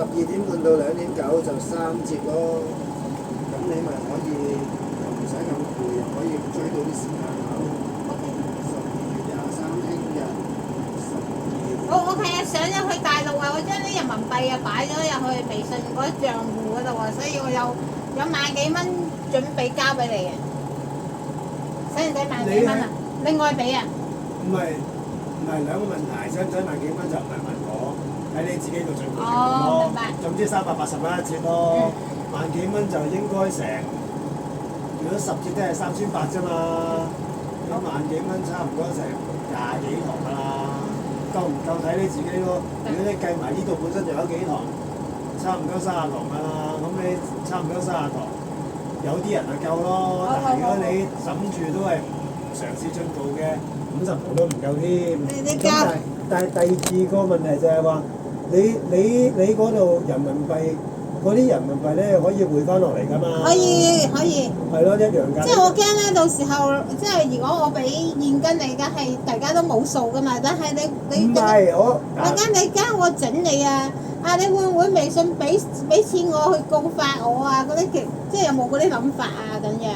12點半到2點9就3折咯。咁你咪可以又唔使咁攰，又可以追到啲時間考。12月23聽日我係啊，上咗去大陸啊，我將啲人民幣啊擺咗入去微信嗰個帳戶嗰度啊，所以我有萬幾蚊準備交俾你啊。使唔使萬幾蚊啊？另外俾啊？唔係兩個問題，使唔使萬幾蚊就唔係問我，睇你自己個進步情況哦，咯。明白。總之380蚊一折咯，萬幾蚊就應該成，如果10折都係3800啫嘛，你萬幾蚊差唔多成20幾堂㗎啦，夠唔夠睇你自己咯。如果你計埋呢度本身就有幾堂，差唔多30堂㗎啦，咁你差唔多30堂，有啲人就夠咯。但係如果你諗住都係嘗試進步嘅，50堂都唔夠添。咁但係第二個問題就係話，你嗰度人民幣嗰啲人民幣咧可以匯翻落嚟㗎嘛？可以。係咯，一樣㗎。即係我驚咧，到時候即係如果我俾現金你，梗係大家都冇數㗎嘛。但係你唔係我驚我整你啊！你會唔會微信俾錢我去告發我啊？嗰啲即係有冇嗰啲諗法啊？咁樣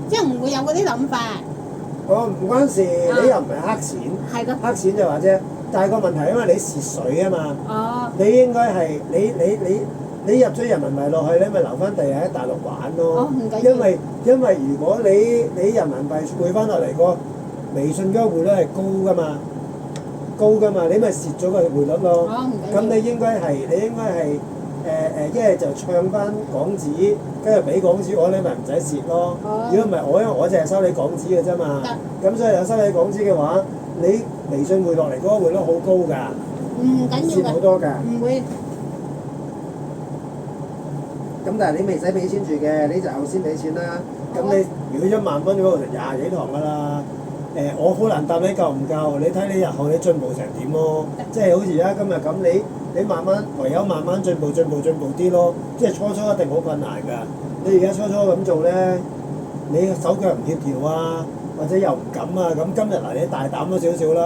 即係唔會有嗰啲諗法。唔關事，你又唔係黑錢。係咯。黑錢就話啫，但係個問題因為你蝕水啊嘛。哦。你應該係你入咗人民幣落去，你咪留翻第日喺大陸玩咯。唔緊要。因為如果你人民幣匯翻落嚟個微信嗰個匯率係高㗎嘛，你咪蝕咗個匯率咯。咁你應該係一係就唱翻港紙，跟住俾港紙我，你咪唔使蝕咯。如果唔係因為我淨係收你港紙嘅啫嘛。咁所以有收你港紙嘅話，你微信匯落嚟嗰個匯率好高㗎。唔緊要㗎。蝕好多㗎。唔會。咁但係你未使俾錢住嘅，你就後先俾錢啦。咁你如果1萬蚊嗰度就20幾堂㗎啦。我好難答你夠唔夠，你睇你日後你進步成點咯。即係好似而家今日咁，你慢慢唯有慢慢進步啲咯。即係初一定好困難㗎。你而家初咁做咧，你手腳唔協調啊，或者又唔敢啊。咁今日嗱你大膽咗少少啦，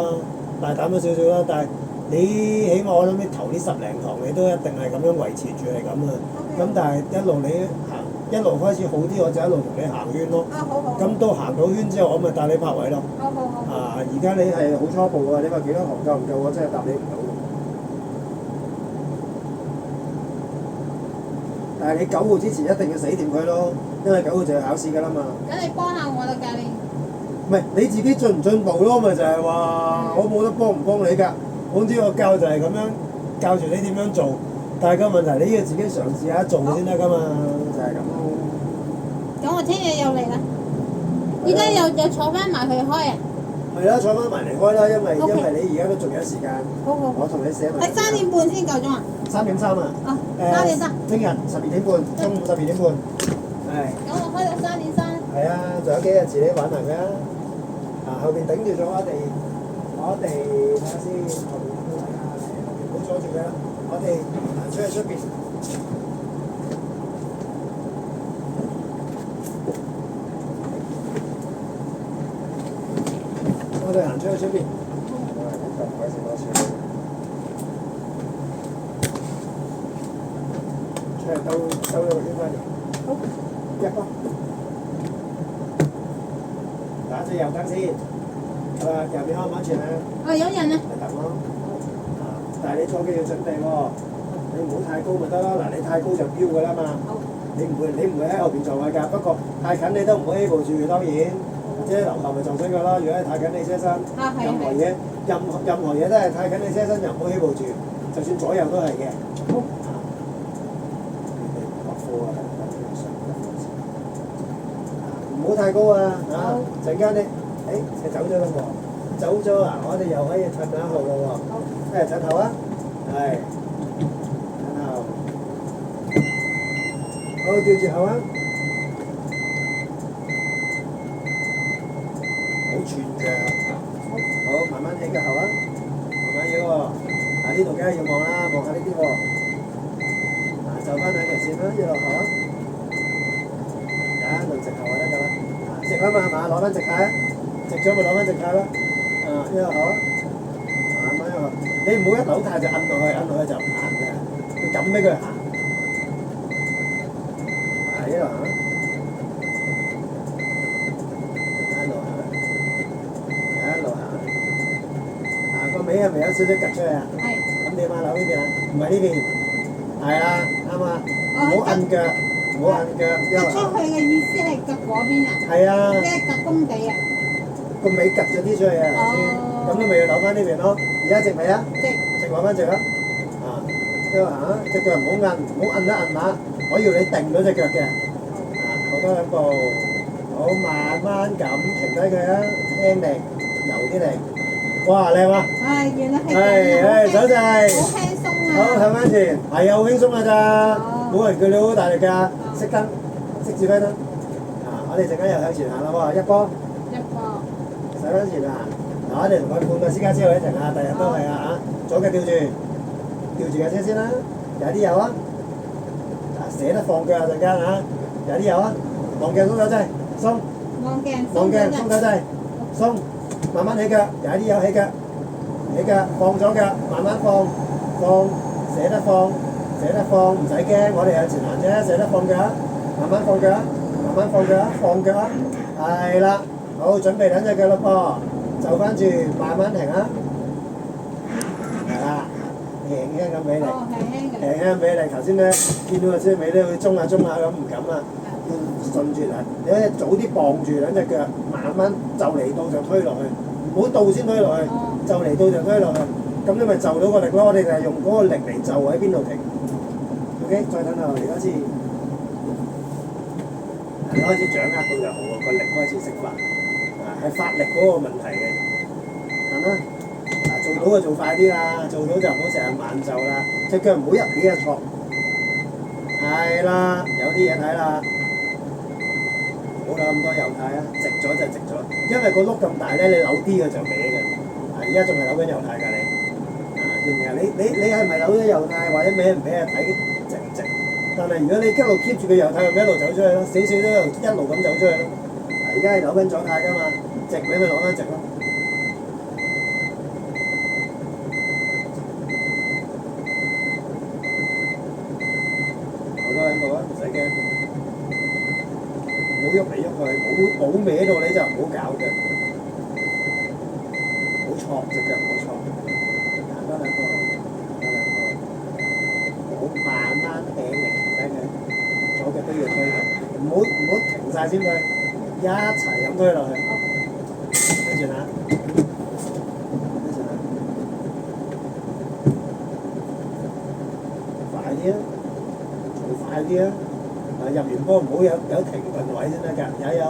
但係你起碼我諗你頭呢10零堂你都一定係咁樣維持住係咁啊。咁但係一路一路開始好啲，我就一路同你行圈咯。好。咁到行到圈之後，我咪帶你拍位咯。好。而家你係好初步啊！你話幾多堂夠唔夠？我真係答你唔到。但係你9號之前一定要死掂佢咯，因為9號就要考試㗎啦嘛。咁你幫下我啦，教練。唔係你自己進唔進步咯，咪就係話我冇得幫唔幫你㗎。總之我教就係咁樣教住你點樣做。但係個問題，你要自己嘗試下做先得㗎嘛，就係咁咯。咁我聽日又嚟啦，依家又坐翻埋去開啊！係啦，坐翻埋嚟開啦，因為你而家都仲有時間。好。我同你寫埋。係3點半先夠鐘啊？3點3啊。3點3。聽日12點半，中午12點半。係。咁我開到3點3。係啊，仲有幾日自己玩埋佢啊！後邊頂住咗我哋睇下先，後邊有冇位啊？唔好阻住佢啦。我哋行出去出邊。我哋行出去出邊。唔該先，多謝。出嚟兜咗個圈翻嚟。好。一個。打隻右燈先。右邊安唔安全啊？有人啊。咪等咯。但係你坐機要準備喎，你唔好太高咪得咯。嗱，你太高就飆㗎啦嘛。你唔會喺後邊座位㗎，不過太近你都唔好起步住，當然。即係樓下咪撞死佢咯。如果係太近你車身，任何嘢都係太近你車身就唔好起步住，就算左右都係嘅。好。唔好太高啊！陣間你你走咗啦喎，走咗啊！我哋又可以褪下後咯喎。褪後啊！係。褪後。好，吊住後啊！好轉嘅。好，慢慢起個後啊！慢慢起喎。呢度梗係要望啦，望下呢啲喎。就翻兩條線啦，一路後啊！一路直後就得㗎啦。直啊嘛係嘛，攞翻直太啊！直咗咪攞翻直太咯。一路後啊！慢慢一路。你唔好一扭太就摁落去就唔行嘅，佢咁俾佢行，一路行，一路行，一路行。個尾係咪有少少趌出去啊？係。咁點啊？扭呢邊啊？唔係呢邊，係啦，啱啊！唔好摁腳，唔好摁腳，一路出行。去嘅意思係趌嗰邊啊？係啊，即係趌公地啊？個尾趌咗啲出去啊，頭先，咁你咪要扭翻呢邊咯。而家直尾啊？直攞翻直啦。啊，一路行啊！隻腳唔好摁，唔好摁一摁下，我要你定咗隻腳嘅。啊，後多兩步，好慢慢咁停低佢啊，輕力，柔啲力。哇，靚啊！係，原來係係，手勢。好輕鬆啊！好，向翻前，係啊，好輕鬆㗎咋，冇人叫你好大力㗎，熄燈，熄指揮燈。啊，我哋陣間又向前行啦喎，一波，使翻前行。嗱，我哋同佢半個私家車去一停啊，第日都係啊嚇，左腳吊住架車先啦，有啲有啊，啊捨得放腳啊陣間啊，有啲有啊，望鏡鬆手掣，鬆，望鏡鬆手掣，鬆，慢慢起腳，有啲有起腳。起腳，放咗腳，慢慢放，捨得放，唔使驚，我哋向前行啫，捨得放腳，慢慢放腳，放腳啊，係啦，好，準備兩隻腳咯噃，就翻住，慢慢停啊，係啦，輕咁俾力，輕輕俾力，頭先咧見到個車尾咧會中下咁唔敢啊，要順住嚟，你咧早啲綁住兩隻腳，慢慢就嚟到就推落去，唔好到先推落去。就嚟到就推落去，咁你咪就到個力咯。我哋就係用嗰個力嚟就喺邊度停。OK，再等下我哋嗰次，你開始掌握到就好啊，個力開始釋放，係發力嗰個問題嘅。咁啦，做到就做快啲啦，做到就唔好成日慢就啦，隻腳唔好一起一錯。係啦，有啲嘢睇啦，唔好扭咁多油態啊，直咗就直咗，因為個碌咁大咧，你扭啲嘅就歪嘅。而家仲係扭緊油態㗎你，見唔見啊？你係咪扭咗油態或者歪唔歪啊？睇直唔直？但係如果你一路 keep 住個油態，咪一路走出去咯，少少都一路咁走出去咯。而家係扭緊狀態㗎嘛，直你咪攞翻直咯。好多兩步啊，唔使驚，唔好喐嚟喐去，冇歪到你就唔好搞嘅。錯隻腳唔好錯，行多兩步，好慢慢輕力停低佢，左腳都要推佢，唔好停晒先推，一齊咁推落去，跟住啦，快啲啊，做快啲啊，入完波唔好有停頓位先得㗎，有，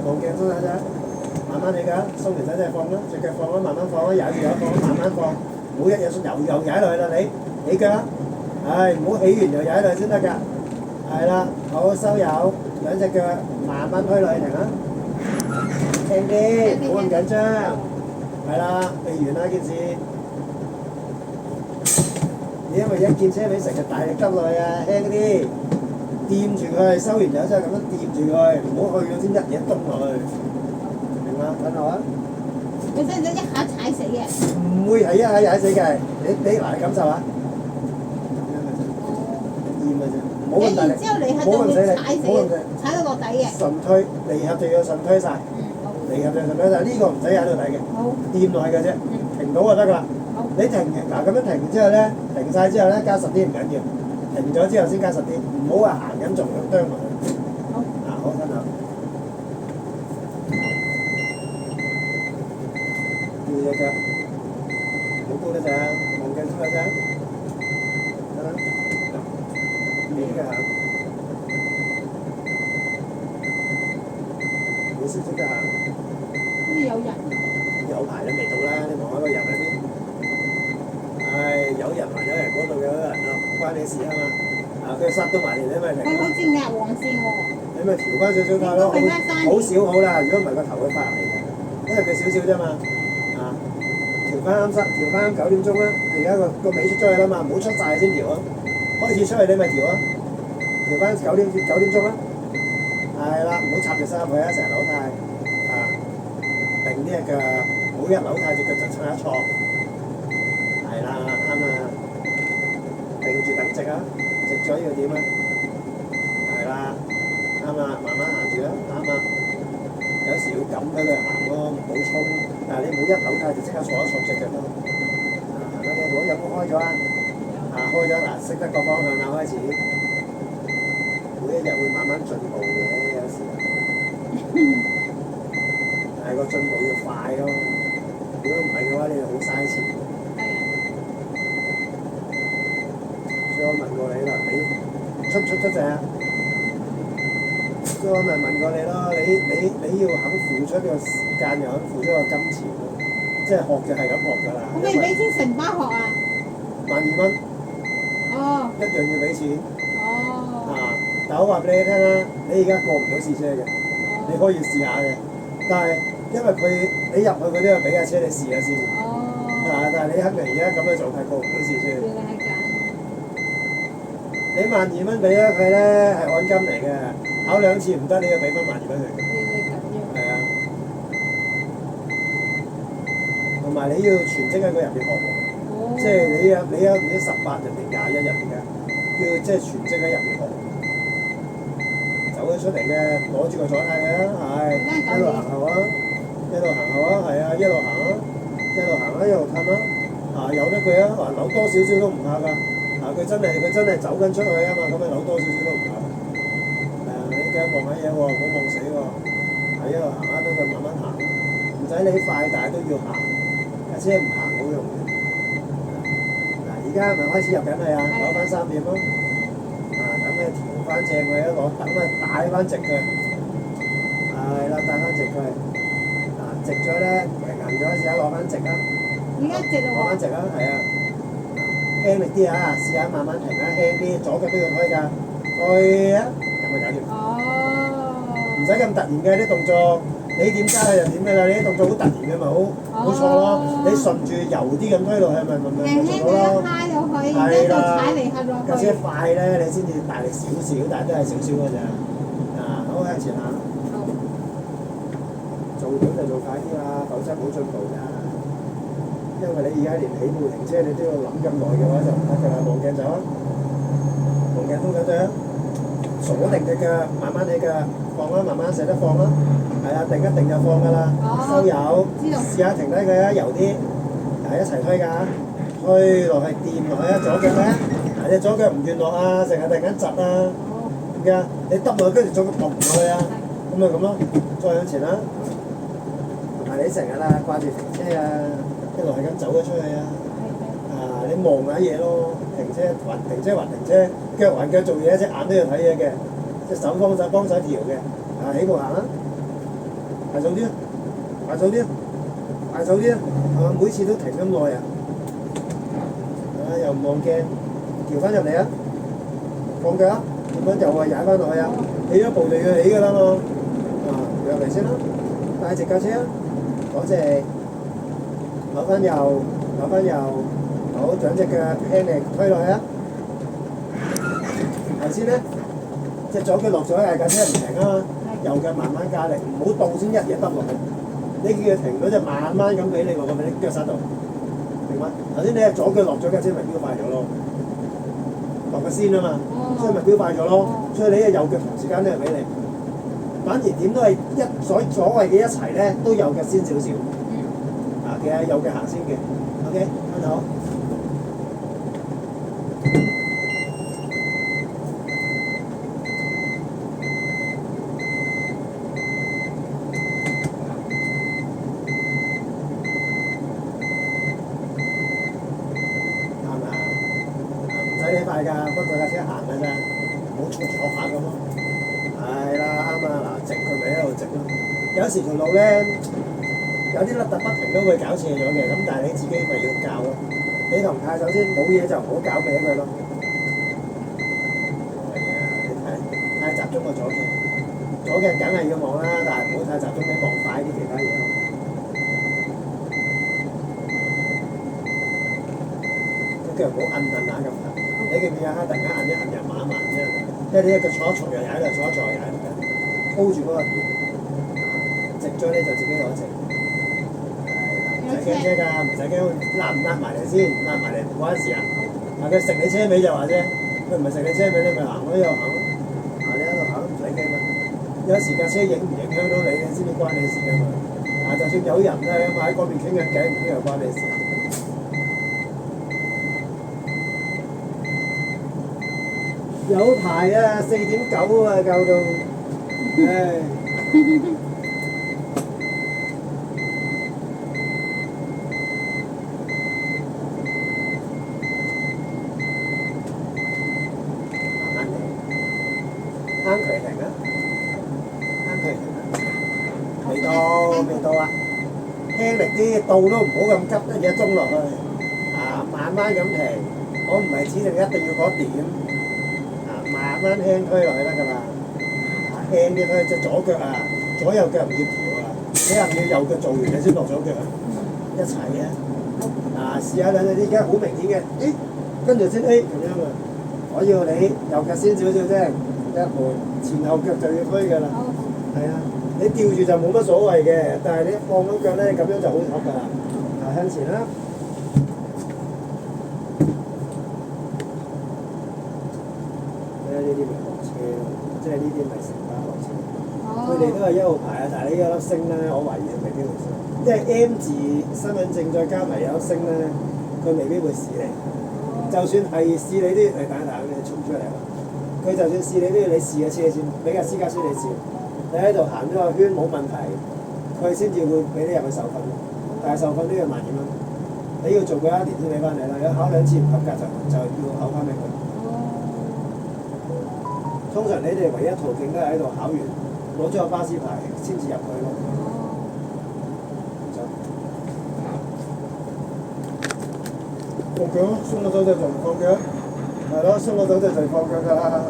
望鏡鬆手啫。慢慢起㗎，鬆完手真係放啦，隻腳放啦，慢慢放啦，踩住有放，慢慢放，唔好一嘢又踩落去啦你，起腳啦，唔好起完又踩落去先得㗎，係啦，好收油，兩隻腳慢慢推落去停啦，輕啲，唔好咁緊張，係啦，未完啦件事，你因為一見車尾成日大力急落去啊，輕啲，掂住佢，收完油之後咁樣掂住佢，唔好去咗先一嘢篤落去。等我啊！你使唔使一下踩死嘅？唔會係一下踩死嘅，你嗱你感受下，掂嘅啫，冇咁大力，冇咁死力，踩到落底嘅。順推，離合就要順推晒，離合就順推晒，呢個唔使踩到底嘅，掂落去嘅啫，停到就得㗎啦。你停嗱咁樣停完之後咧，停晒之後咧加實啲唔緊要，停咗之後先加實啲，唔好話行緊仲咁啄落去。好身後。隻腳，好高呢隻，望鏡鬆手啫，得啦，呢個行，好少少㗎行。好似有人。有排都未到啦，你望下個人喺邊？有人還有人，嗰度有人咯，關你事啊嘛。佢殺到埋嚟，你咪停。佢好似壓黃線喎。你咪調翻少少態咯，好少好啦，如果唔係個頭會發嚟嘅，因為佢少少啫嘛。調翻9點鐘啦，而家個尾出咗去啦嘛，唔好出晒先調啊。開始出去你咪調啊，調翻9點鐘啦。係啦，唔好插隻手入去啊，成日扭軚定呢隻腳，唔好一扭軚隻腳就撐一錯。係啦，啱啦。定住等直啊，直咗要點啊？係啦，啱啦，慢慢行住啦，啱啊。有時要撳俾佢行咯，唔好衝。但係你唔好一扭軚就即刻坐一坐直就得。行得幾好，有冇開咗啊？開咗嗱，識得個方向啦，開始。每一日會慢慢進步嘅，有時。但係個進步要快咯。如果唔係嘅話，你就好嘥錢。所以我問過你啦，你出唔出隻啊？所以我咪問過你咯，你要肯付出個時間，又肯付出個金錢，即係學就係咁學㗎啦。咁你俾錢成班學啊？12,000。哦。一樣要俾錢。哦。但我話俾你聽啦，你而家過唔到試車嘅，你可以試下嘅。但係因為你入去佢都要俾架車你試下先。但係你肯定而家咁嘅狀態過唔到試車。原來係咁。你12,000俾咗佢咧係按金嚟嘅，考2次唔得，你要俾翻12,000佢。係啊。同埋你要全職喺佢入邊學喎，即係你有唔知18日定21日而家，要即係全職喺入邊學。走咗出嚟嘅，攞住個左軚佢啊，係一路行後啊，一路行後啊，係啊，一路行啊，一路行啊，一路褪啊，由得佢啊，扭多少少都唔怕㗎。佢真係走緊出去啊嘛，咁咪扭多少少都唔怕。你繼續望下嘢喎，唔好望死喎。一路行啊，等佢慢慢行，唔使你快，但係都要行。架車唔行冇用嘅。而家咪開始入緊去啊，攞翻3點咯。等佢調翻正佢一攞，等佢帶翻直佢。係啦，帶翻直佢。直咗咧，平咗試下攞翻直啊。而家直咯喎。攞翻直啊，係啊。輕力啲啊，試下慢慢停啊，輕啲，左腳都要推㗎，推啊，咁咪搞掂。唔使咁突然嘅啲動作，你點加佢就點㗎啦，你啲動作好突然嘅咪好錯咯。你順住柔啲咁推落去咪做到咯。係啦，架車快咧，你先至大力少少，但係都係少少㗎咋。好向前行。做到就做快啲啦，否則冇進步㗎。因為你而家連起步停車你都要諗咁耐嘅話就唔得㗎啦，望鏡走啊，望鏡通緊對啊，鎖定隻腳，慢慢起腳，放啦，慢慢捨得放啦，係啊，定一定就放㗎啦，收油，試下停低佢啊，油啲，一齊推㗎，推落去掂落去啊，左腳咧，隻左腳唔願落啊，成日突然間窒啊，點解？你揼落去跟住左腳撲唔落去啊，咁咪咁咯，再向前啦，同埋你成日啊掛住停車啊。一路係咁走咗出去啊！你望下嘢咯，停車還停車還停車，腳還腳做嘢，隻眼都要睇嘢嘅，隻手幫手調嘅。起步行啦，快手啲啊！快手啲啊！快手啲啊！每次都停咁耐啊！又唔望鏡，調翻入嚟啊！放腳啊！咁樣又係踩翻落去啊！起咗步就要起㗎啦嘛！入嚟先啦，帶直架車啊！嗰隻。攞翻右，好，掌隻腳輕力推落去啊！頭先咧，隻左腳落咗嚟，架車唔停啊嘛，右腳慢慢加力，唔好到先一嘢揼落去。你叫佢停嗰隻慢慢咁俾你落個俾你腳剎度，明嗎？頭先你係左腳落咗架車，咪飆快咗咯，落個先啊嘛，所以咪飆快咗咯。所以你嘅右腳同時間都係俾你，反而點都係所謂嘅一齊咧，都右腳先少少。嘅右腳行先嘅 ，OK，跟好。啱唔啱？唔使你快㗎，幫佢架車行㗎咋，唔好坐下咁咯。係啦，啱啊，嗱，直佢咪一路直咯。有時條路咧。有啲凹凸不停都會搞斜咗嘅，咁但係你自己咪要教咯。你同太首先冇嘢就唔好搞歪佢咯。係啊，你太集中個左鏡，左鏡梗係要望啦，但係唔好太集中，你望快啲其他嘢咯。隻腳唔好摁下咁㗎，你記唔記得突然間摁一摁又慢一慢啫，即係你一腳坐一坐又踩落，坐一坐又踩落嘅，hold 住嗰個點，直咗咧就自己攞直。唔使驚車㗎，唔使驚，拉唔拉埋嚟先，拉埋嚟唔關事啊。係佢食你車尾就話啫，佢唔係食你車尾，你咪行咯，又行咯。你喺度行唔使驚嘛。有時架車影唔影響到你，你知唔知關你事㗎嘛？就算有人咧喺嗰邊傾緊偈，唔傾又關你事。有排啊，4.9啊，夠到，唉。慢慢嚟，啱佢停啊，啱佢停啊，未到啊，輕力啲，到都唔好咁急，一嘢衝落去，慢慢咁停，我唔係指定一定要嗰點。慢慢輕推落去得㗎啦，輕啲推隻左腳啊，左右腳唔協調啊，你係咪要右腳做完你先落左腳啊？一齊嘅，試下兩隻依家好明顯嘅，跟住先咁樣啊，我要你右腳先少少啫，一門前後腳就要推㗎啦，係啊，你吊住就冇乜所謂嘅，但係你放咗腳咧咁樣就好惡㗎啦，向前啦。呢啲咪落車咯，即係呢啲咪成班落車。佢哋都係1號牌啊，但係呢一粒星咧，我懷疑佢未必會試，因為 M 字身份證再加埋有粒星咧，佢未必會試你。就算係試你都要等一等你衝出嚟啦。佢就算試你都要你試一車先，俾架私家車你試。你喺度行咗個圈冇問題，佢先至會俾你入去受訓。但係受訓都要萬2蚊，你要做過1年先俾翻你啦。有考2次唔合格就要考翻俾佢。通常你哋唯一途徑都係喺度考完，攞咗個巴士牌先至入去咯。放腳咯，鬆咗手就仲唔放腳？係咯，鬆咗手就放腳㗎啦。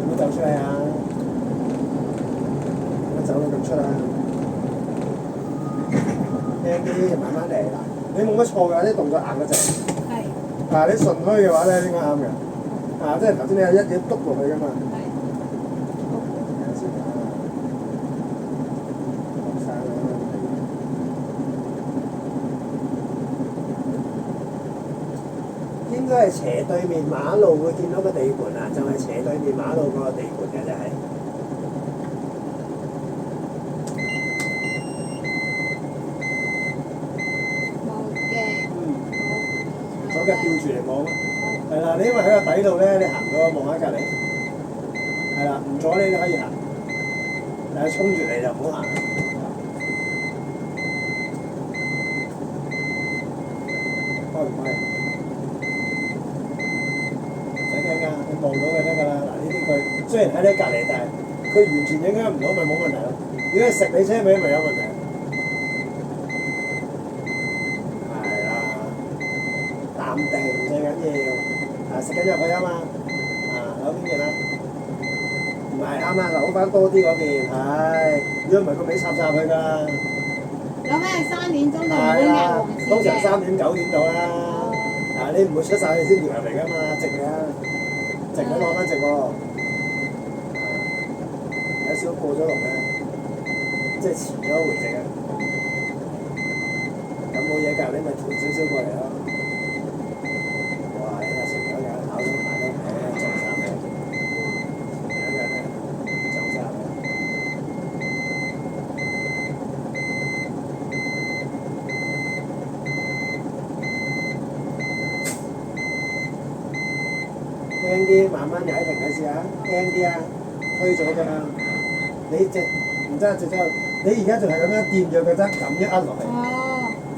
有冇走出嚟啊？有冇走到咁出啊？輕啲就慢慢嚟嗱，你冇乜錯㗎，啲動作硬嗰陣。係。你順推嘅話咧，應該啱嘅。即係頭先你係一嘢篤落去㗎嘛。係。有時啊，學生啊，應該係斜對面馬路會見到個地盤啊，就係斜對面馬路嗰個地盤嘅就係。腳吊住嚟望咯，係啦，你因為喺個底度咧，你行到望下隔離，係啦，唔阻你都可以行，但係衝住嚟就唔好行。開唔開？唔使驚㗎，你望到就得㗎啦。嗱，呢啲佢雖然喺你隔離，但係佢完全影響唔到，咪冇問題咯。如果係食你車尾，咪有問題。淡定最緊要，食緊入去啊嘛，攞邊邊啊？唔係啱啊，攞翻多啲嗰邊，如果唔係個尾插佢㗎。有咩3點鐘就唔會壓黃線嘅？通常3點9點到啦。你唔會出晒去先調入嚟㗎嘛，直嘅，直佢攞翻直喎。有少少過咗龍咧，即係遲咗回直啊。咁冇嘢㗎，你咪調少少過嚟咯。輕啲，慢慢踩停嘅試下，輕啲啊，推咗㗎啦。你直唔得直咗，你而家仲係咁樣掂住佢啫，咁一壓落去，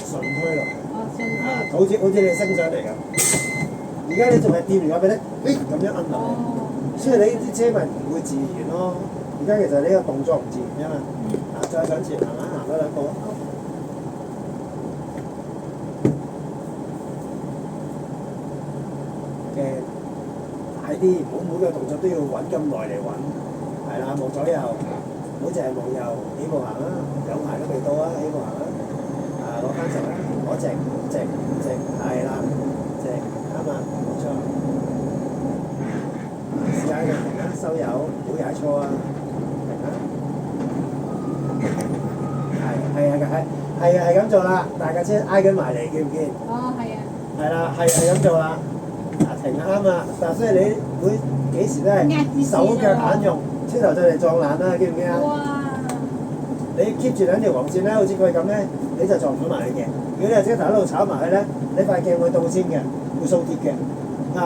順推落去，順推，好似你升上嚟咁。而家你仲係掂住個俾你，咁樣壓落去，所以你啲車咪唔會自然咯。而家其實呢個動作唔自然啫嘛。再上前慢慢行多2步。快啲，唔好每個動作都要揾咁耐嚟揾，係啦，望左右，唔好淨係望右，起步行啦，有排都未到啊，起步行啦，攞翻直啦，攞直，係啦，直，啱啊，冇錯。踩嘅停啊，收油，唔好踩錯啊，停啊，係咁做啦，大架車挨緊埋嚟，見唔見？哦，係啊。係啦，係咁做啦，停啱啦，但所以你會幾時都係手腳眼用，車頭就嚟撞爛啦，見唔見啊？哇！你 keep 住兩條黃線咧，好似佢咁咧，你就撞唔到埋你嘅。如果你係車頭一路炒埋去咧，你塊鏡會倒先嘅，會掃跌嘅。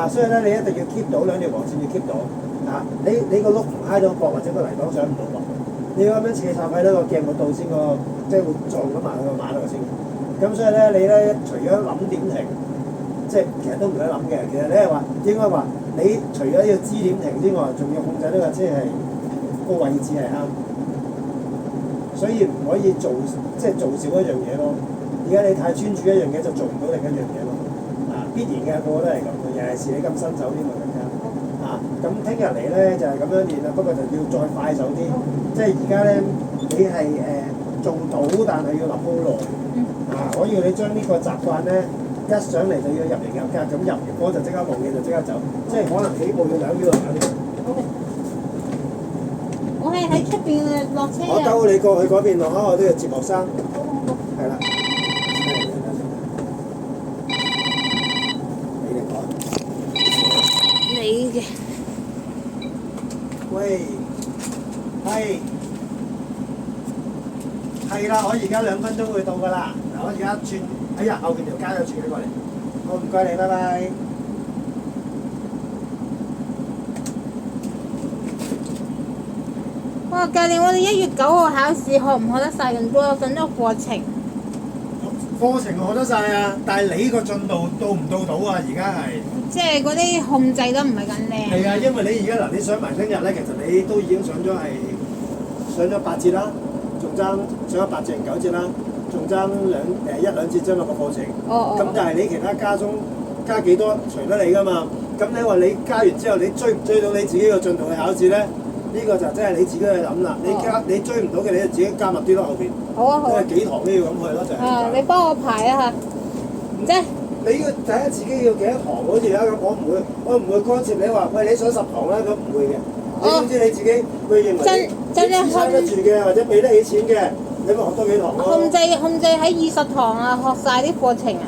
所以咧你一定要 keep 到兩條黃線要 keep 到。你個轆唔揩到角或者個泥檔上唔到角，你要咁樣斜插喺呢個鏡會倒先即係會撞到埋去個馬路先。咁所以咧，你咧除咗諗點停，即係其實都唔使諗嘅。其實你係話應該話，你除咗要知點停之外，仲要控制呢架車係個位置係啱。所以唔可以做少一樣嘢咯。而家你太專注一樣嘢，就做唔到另一樣嘢咯。必然嘅，個個都係咁嘅，尤其是你咁新手添啊更加。咁聽日嚟咧就係咁樣練啦，不過就要再快手啲。即係而家咧，你係做到，但係要諗好耐。我要你將呢個習慣咧，一上嚟就要入嚟入格，咁入完波就即刻望嘢就即刻走，即係可能起步要2秒就搞掂。我係喺出邊落車我兜你過去嗰邊落啊！我都要接學生。係啦。你嚟講。你嘅。喂。係啦，我而家2分鐘會到㗎啦。嗱，我而家轉，哎呀，後邊條街有轉你過嚟。好，唔該你，拜拜。哇！教練，我哋1月9號考試，學唔學得晒咁多？上咗課程。課程學得晒啊，但係你個進度到唔到啊？而家係。即係嗰啲控制都唔係咁靚。係啊，因為你而家嗱，你上埋聽日咧，其實你都已經上咗8節啦，仲爭上咗8節9節啦，仲爭1、2節將落個課程。咁但係你其他加幾多，隨得你㗎嘛。咁你話你加完之後，你追唔追到你自己個進度去考試咧？呢個就真係你自己去諗啦。你追唔到嘅，你就自己加密啲咯後邊。好啊好啊。因為幾堂都要咁去咯，就係。你幫我排啊嚇，即係。你要睇下自己要幾多堂，好似而家咁，我唔會干涉你話，喂你上10堂啦，咁唔會嘅。你總之你自己會認為你支撐得住嘅，或者俾得起錢嘅，你咪學多幾堂咯。控制喺20堂啊，學晒啲課程啊。